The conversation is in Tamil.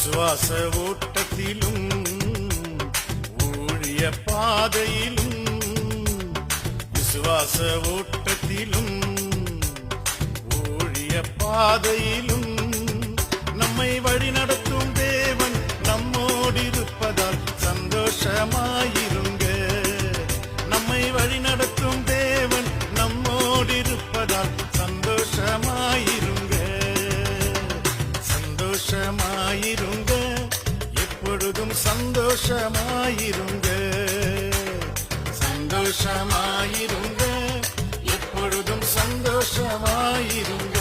விசுவாச ஓட்டத்திலும் ஊழிய பாதையிலும் விசுவாச ஓட்டத்திலும் ஊழிய பாதையிலும் நம்மை வழிநடத்தும் தேவன் நம்மோடு இருப்பதால் சந்தோஷமாயிருங்க. நம்மை வழிநடத்தும் தேவன் நம்மோடு இருப்பதால் சந்தோஷமாயிருங்க. சந்தோஷமாயிருங்க, எப்பொழுதும் சந்தோஷமாயிருங்க. சந்தோஷமாயிருங்க, எப்பொழுதும் சந்தோஷமாயிருங்க.